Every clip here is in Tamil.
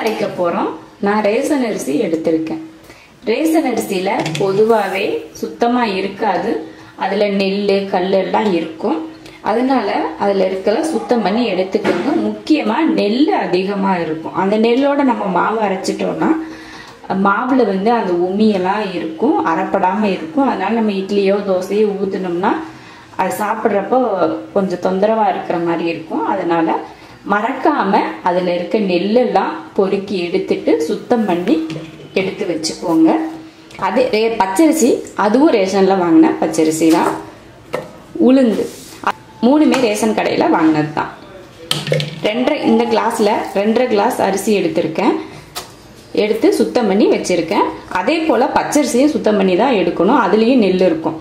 அரைக்க போறோம். நான் ரேஷன் அரிசி எடுத்திருக்கேன். ரேஷன் அரிசியில பொதுவாகவே சுத்தமா இருக்காது. அதுல நெல் கல் எல்லாம் இருக்கும். அதனால அதுல இருக்கல சுத்தம் பண்ணி எடுத்துக்கோங்க. முக்கியமா நெல் அதிகமா இருக்கும். அந்த நெல்லோட நம்ம மாவு அரைச்சிட்டோம்னா மாவுல அந்த உமியெல்லாம் இருக்கும், அரைப்படாம இருக்கும். அதனால நம்ம இட்லியோ தோசையோ ஊத்துனோம்னா அது சாப்பிட்றப்போ கொஞ்சம் தொந்தரவா இருக்கிற மாதிரி இருக்கும். அதனால மறக்காம அதுல இருக்க நெல்லெல்லாம் பொறுக்கி எடுத்துட்டு சுத்தம் பண்ணி எடுத்து வச்சுக்கோங்க. அதே பச்சரிசி, அதுவும் ரேஷன்ல வாங்கின பச்சரிசி தான். உளுந்து மூணுமே ரேஷன் கடையில வாங்கினது தான். இந்த கிளாஸ்ல 2.5 கிளாஸ் அரிசி எடுத்திருக்கேன். எடுத்து சுத்தம் பண்ணி வச்சிருக்கேன். அதே போல பச்சரிசியும் சுத்தம் பண்ணி தான் எடுக்கணும். அதுலயும் நெல் இருக்கும்.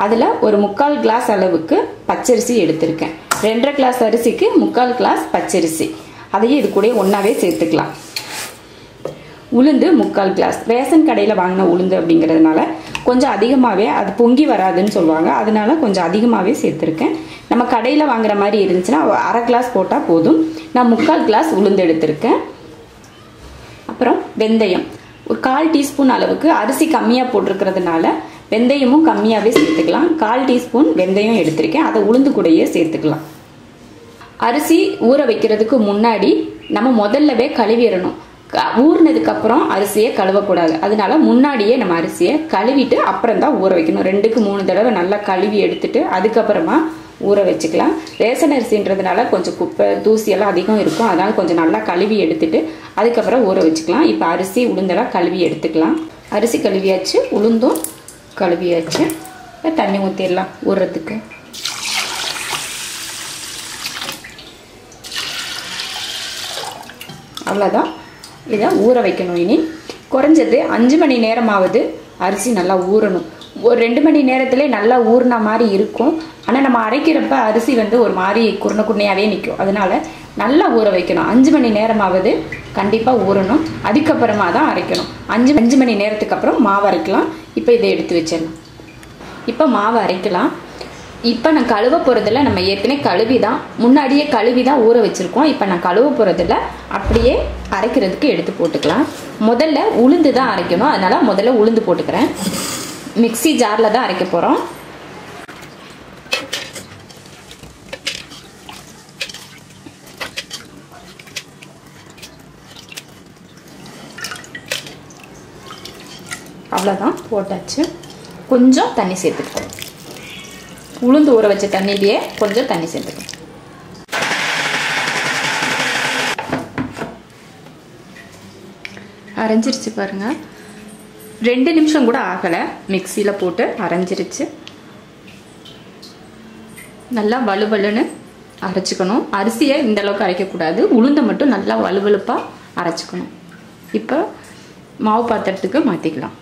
அதுல ஒரு 3/4 கிளாஸ் அளவுக்கு பச்சரிசி எடுத்திருக்கேன். 2.5 கிளாஸ் அரிசிக்கு 3/4 கிளாஸ் பச்சரிசி. அதையும் இது கூட ஒன்னாவே சேர்த்துக்கலாம். உளுந்து 3/4 கிளாஸ். ரேஷன் கடையில வாங்கின உளுந்து அப்படிங்கிறதுனால கொஞ்சம் அதிகமாவே, அது பொங்கி வராதுன்னு சொல்லுவாங்க. அதனால கொஞ்சம் அதிகமாவே சேர்த்திருக்கேன். நம்ம கடையில வாங்குற மாதிரி இருந்துச்சுன்னா 1/2 கிளாஸ் போட்டா போதும். நான் 3/4 கிளாஸ் உளுந்து எடுத்திருக்கேன். அப்புறம் வெந்தயம் ஒரு 1/4 டீஸ்பூன் அளவுக்கு. அரிசி கம்மியா போட்டிருக்கிறதுனால வெந்தயமும் கம்மியாவே சேர்த்துக்கலாம். 1/4 டீஸ்பூன் வெந்தயம் எடுத்திருக்கேன். அதை உளுந்து கூடயே சேர்த்துக்கலாம். அரிசி ஊற வைக்கிறதுக்கு முன்னாடி நம்ம முதல்லவே கழுவிடணும். ஊறினதுக்கு அப்புறம் அரிசியை கழுவக்கூடாது. அதனால முன்னாடியே நம்ம அரிசியை கழுவிட்டு அப்புறம் தான் ஊற வைக்கணும். 2-3 தடவை நல்லா கழுவி எடுத்துட்டு அதுக்கப்புறமா ஊற வச்சுக்கலாம். ரேஷன் அரிசின்றதுனால கொஞ்சம் குப்பை தூசி எல்லாம் அதிகம் இருக்கும். அதனால கொஞ்சம் நல்லா கழுவி எடுத்துட்டு அதுக்கப்புறம் ஊற வச்சுக்கலாம். இப்போ அரிசி உளுந்தெல்லாம் கழுவி எடுத்துக்கலாம். அரிசி கழுவியாச்சு, உளுந்தும் கழுவியாச்சு. தண்ணி ஊற்றிடலாம் ஊறுறதுக்கு. அவ்வளோதான். இதை ஊற வைக்கணும். இனி குறைஞ்சது 5 மணி நேரமாவது அரிசி நல்லா ஊறணும். ஒரு 2 மணி நேரத்திலே நல்லா ஊறின மாதிரி இருக்கும். ஆனால் நம்ம அரைக்கிறப்ப அரிசி ஒரு மாதிரி குருணையாவே நிற்கும். அதனால நல்லா ஊற வைக்கணும். 5 மணி நேரமாவது கண்டிப்பாக ஊறணும். அதுக்கப்புறமா தான் அரைக்கணும். 5 மணி நேரத்துக்கு அப்புறம் மாவு அரைக்கலாம். இப்போ இதை எடுத்து வச்சிடலாம். இப்போ மாவு அரைக்கலாம். இப்போ நான் கழுவ போகிறதில்ல. நம்ம ஏற்கனவே முன்னாடியே கழுவி தான் ஊற வச்சுருக்கோம். இப்போ நான் கழுவ போகிறதில்ல. அப்படியே அரைக்கிறதுக்கு எடுத்து போட்டுக்கலாம். முதல்ல உளுந்து தான் அரைக்கணும். அதனால் முதல்ல உளுந்து போட்டுக்கிறேன். மிக்ஸி ஜாரில் தான் அரைக்க போகிறோம். அவ்வளோதான், போட்டாச்சு. கொஞ்சம் தண்ணி சேர்த்துக்கணும். உளுந்து ஊற வச்ச தண்ணியிலேயே கொஞ்சம் தண்ணி சேர்த்துக்கணும். அரைஞ்சிருச்சு பாருங்க. 2 நிமிஷம் கூட ஆகலை. மிக்சியில் போட்டு அரைஞ்சிருச்சு. நல்லா வலுவலுன்னு அரைச்சிக்கணும். அரிசியை இந்த அளவுக்கு அரைக்கக்கூடாது. உளுந்தை மட்டும் நல்லா வலுவலுப்பாக அரைச்சிக்கணும். இப்போ மாவு பாத்திரத்துக்கு மாற்றிக்கலாம்.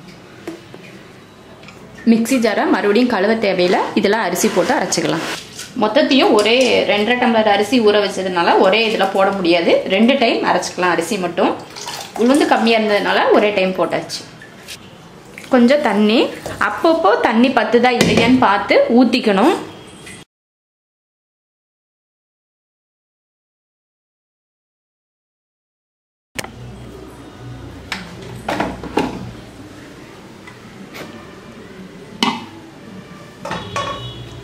மிக்ஸி ஜாரை மறுபடியும் கழுவ தேவையில்லை. இதெல்லாம் அரிசி போட்டு அரைச்சிக்கலாம். மொத்தத்தையும் ஒரே 2.5 டம்ளர் அரிசி ஊற வச்சதுனால ஒரே இதில் போட முடியாது. 2 டைம் அரைச்சிக்கலாம். அரிசி மட்டும் உளுந்து கம்மியாக இருந்ததுனால ஒரே டைம் போட்டாச்சு. கொஞ்சம் தண்ணி, அப்பப்போ தண்ணி பத்துதா இல்லையான்னு பார்த்து ஊற்றிக்கணும்.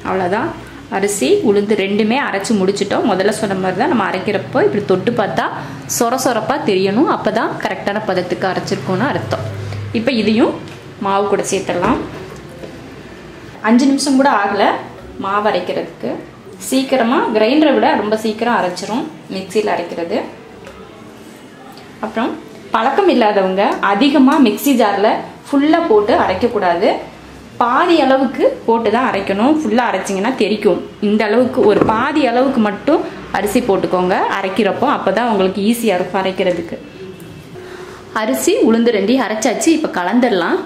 அவ்வளோதான். அரிசி உளுந்து 2மே அரைச்சி முடிச்சிட்டோம். முதல்ல சொன்ன மாதிரி தான் நம்ம அரைக்கிறப்போ இப்படி தொட்டு பார்த்தா சொரப்பாக தெரியணும். அப்போ தான் கரெக்டான பதத்துக்கு அரைச்சிருக்கோன்னு அர்த்தம். இப்போ இதையும் மாவு கூட சேர்த்துடலாம். 5 நிமிஷம் கூட ஆகலை மாவு அரைக்கிறதுக்கு. சீக்கிரமாக கிரைண்டரை விட ரொம்ப சீக்கிரம் அரைச்சிரும் மிக்சியில் அரைக்கிறது. அப்புறம் பழக்கம் இல்லாதவங்க அதிகமாக மிக்ஸி ஜாரில் ஃபுல்லாக போட்டு அரைக்கக்கூடாது. பாதி அளவுக்கு போட்டு தான் அரைக்கணும். ஃபுல்லாக அரைச்சிங்கன்னா தெரிக்கும். இந்த அளவுக்கு ஒரு பாதி அளவுக்கு மட்டும் அரிசி போட்டுக்கோங்க அரைக்கிறப்போ. அப்போ தான் உங்களுக்கு ஈஸியாக இருக்கும் அரைக்கிறதுக்கு. அரிசி உளுந்து 2 அரைச்சாச்சு. இப்போ கலந்துடலாம்.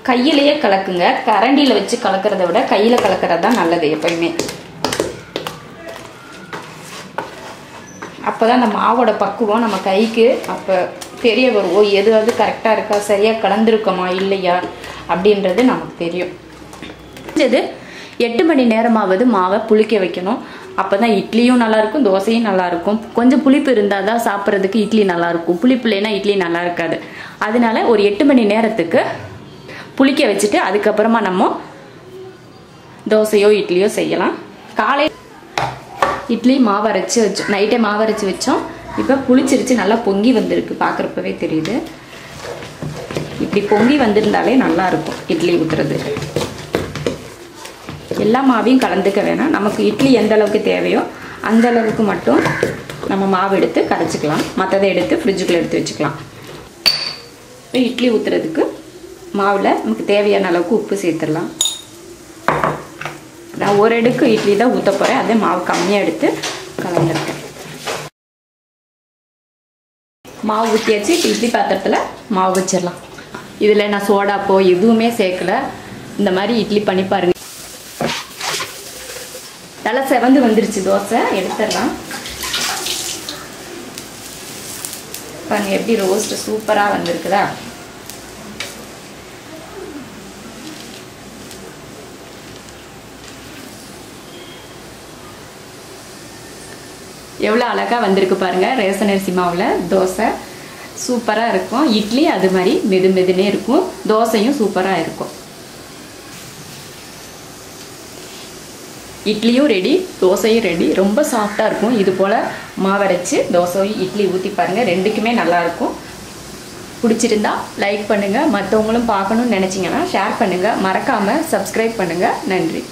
கையிலேயே கலக்குங்க. கரண்டியில் வச்சு கலக்கிறத விட கையில் கலக்கிறது தான் நல்லது எப்பயுமே. அப்போ தான் அந்த மாவோட பக்குவம் நம்ம கைக்கு அப்போ தெரிய வரும். எது கரெக்டாக இருக்கா, சரியாக கலந்துருக்கோமா இல்லையா அப்படின்றது நமக்கு தெரியும். இது 8 மணி நேரமாவது மாவை புளிக்க வைக்கணும். அப்போ தான் இட்லியும் நல்லாயிருக்கும், தோசையும் நல்லாயிருக்கும். கொஞ்சம் புளிப்பு இருந்தால் தான் சாப்பிட்றதுக்கு இட்லி நல்லாயிருக்கும். புளிப்பு இல்லைன்னா இட்லி நல்லா இருக்காது. அதனால ஒரு 8 மணி நேரத்துக்கு புளிக்க வச்சுட்டு அதுக்கப்புறமா நம்ம தோசையோ இட்லியோ செய்யலாம். காலை இட்லி மாவு அரைச்சி வச்சோம், நைட்டே மாவு அரைச்சி வச்சோம். இப்போ புளிச்சிருச்சு, நல்லா பொங்கி வந்திருக்கு, பார்க்குறப்பவே தெரியுது. இப்படி பொங்கி வந்திருந்தாலே நல்லாயிருக்கும் இட்லி ஊற்றுறது. எல்லா மாவையும் கலந்துக்க வேணாம். நமக்கு இட்லி எந்த அளவுக்கு தேவையோ அந்த அளவுக்கு மட்டும் நம்ம மாவு எடுத்து கரைச்சிக்கலாம். மற்றதை எடுத்து ஃப்ரிட்ஜுக்குள்ளே எடுத்து வச்சுக்கலாம். இப்போ இட்லி ஊற்றுறதுக்கு மாவில் நமக்கு தேவையான அளவுக்கு உப்பு சேர்த்துடலாம். நான் ஒரு அடுக்கு இட்லி தான் ஊற்ற போகிறேன், அதே மாவு கம்மியாக எடுத்து கலந்துருக்கேன். மாவு ஊற்றியாச்சு. இட்லி பாத்திரத்தில் மாவு வச்சிடலாம். இதில் நான் சோடாப்போ எதுவுமே சேர்க்கல. இந்த மாதிரி இட்லி பண்ணி பாருங்க. நல்லா செவந்து வந்துருச்சு தோசை, எடுத்துடலாம். பாருங்க எப்படி ரோஸ்ட் சூப்பராக வந்திருக்குதா. எவ்வளோ அழகாக வந்திருக்கு பாருங்கள். ரேஷன் அரிசி மாவில் தோசை சூப்பராக இருக்கும். இட்லி அது மாதிரி மெது மெதுனே இருக்கும். தோசையும் சூப்பராக இருக்கும். இட்லியும் ரெடி, தோசையும் ரெடி. ரொம்ப சாஃப்டாக இருக்கும். இது போல் மாவரைச்சி தோசையும் இட்லி ஊற்றி பாருங்கள், ரெண்டுக்குமே நல்லாயிருக்கும். பிடிச்சிருந்தா லைக் பண்ணுங்கள். மற்றவங்களும் பார்க்கணுன்னு நினச்சிங்கன்னா ஷேர் பண்ணுங்கள். மறக்காமல் சப்ஸ்கிரைப் பண்ணுங்கள். நன்றி.